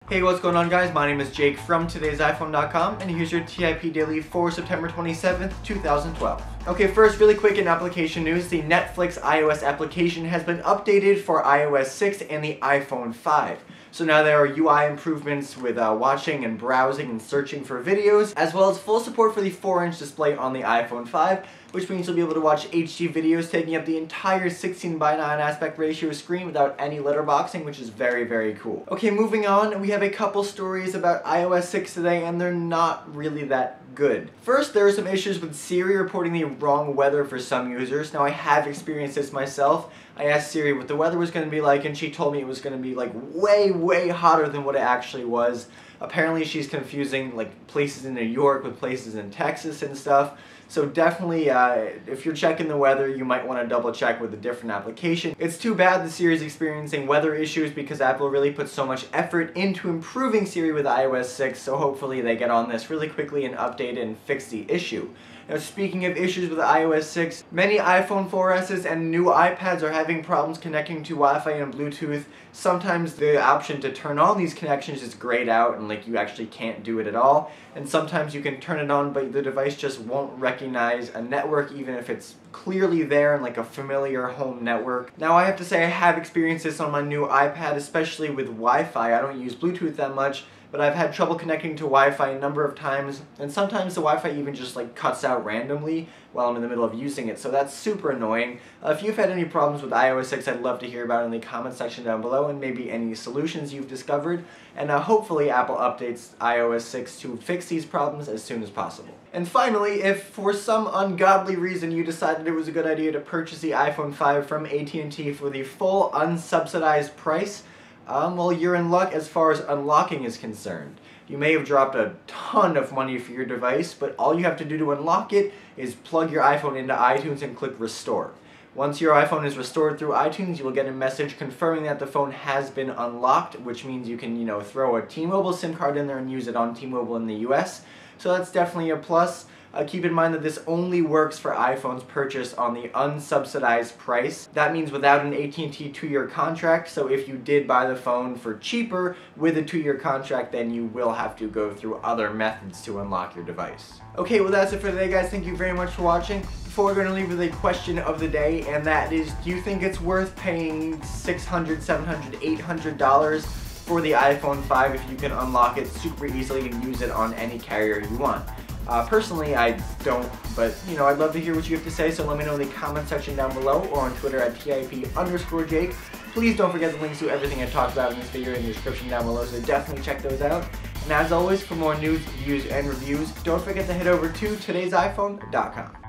Hey, what's going on, guys? My name is Jake from TodaysiPhone.com, and here's your TIP Daily for September 27th, 2012. Okay, first, really quick in application news, the Netflix iOS application has been updated for iOS 6 and the iPhone 5. So now there are UI improvements with watching and browsing and searching for videos, as well as full support for the 4-inch display on the iPhone 5, which means you'll be able to watch HD videos taking up the entire 16:9 aspect ratio screen without any letterboxing, which is very, very cool. Okay, moving on, we have a couple stories about iOS 6 today, and they're not really that good. First, there are some issues with Siri reporting the wrong weather for some users. Now, I have experienced this myself. I asked Siri what the weather was going to be like, and she told me it was going to be like way hotter than what it actually was. Apparently, she's confusing like places in New York with places in Texas and stuff. So definitely, if you're checking the weather, you might want to double check with a different application. It's too bad the Siri is experiencing weather issues because Apple really put so much effort into improving Siri with iOS 6, so hopefully they get on this really quickly and update it and fix the issue. Now, speaking of issues with iOS 6, many iPhone 4Ss and new iPads are having problems connecting to Wi-Fi and Bluetooth. Sometimes the option to turn on these connections is grayed out and like you actually can't do it at all. And sometimes you can turn it on, but the device just won't recognize a network even if it's clearly there in like a familiar home network. Now, I have to say I have experienced this on my new iPad, especially with Wi-Fi. I don't use Bluetooth that much, but I've had trouble connecting to Wi-Fi a number of times, and sometimes the Wi-Fi even just like cuts out randomly while I'm in the middle of using it, so that's super annoying. If you've had any problems with iOS 6, I'd love to hear about it in the comment section down below, and maybe any solutions you've discovered, and hopefully Apple updates iOS 6 to fix these problems as soon as possible. And finally, if for some ungodly reason you decided it was a good idea to purchase the iPhone 5 from AT&T for the full unsubsidized price, well, you're in luck as far as unlocking is concerned. You may have dropped a ton of money for your device, but all you have to do to unlock it is plug your iPhone into iTunes and click Restore. Once your iPhone is restored through iTunes, you will get a message confirming that the phone has been unlocked, which means you can, throw a T-Mobile SIM card in there and use it on T-Mobile in the US. So that's definitely a plus. Keep in mind that this only works for iPhones purchased on the unsubsidized price. That means without an AT&T 2-year contract, so if you did buy the phone for cheaper with a 2-year contract, then you will have to go through other methods to unlock your device. Okay, well that's it for today, guys. Thank you very much for watching. Before we're going to leave with a question of the day, and that is, do you think it's worth paying $600, $700, $800 for the iPhone 5 if you can unlock it super easily and use it on any carrier you want? Personally, I don't, but I'd love to hear what you have to say, so let me know in the comment section down below or on Twitter at TIP_Jake. Please don't forget the links to everything I talked about in this video in the description down below, so definitely check those out. And as always, for more news, views, and reviews, don't forget to head over to TodaysiPhone.com.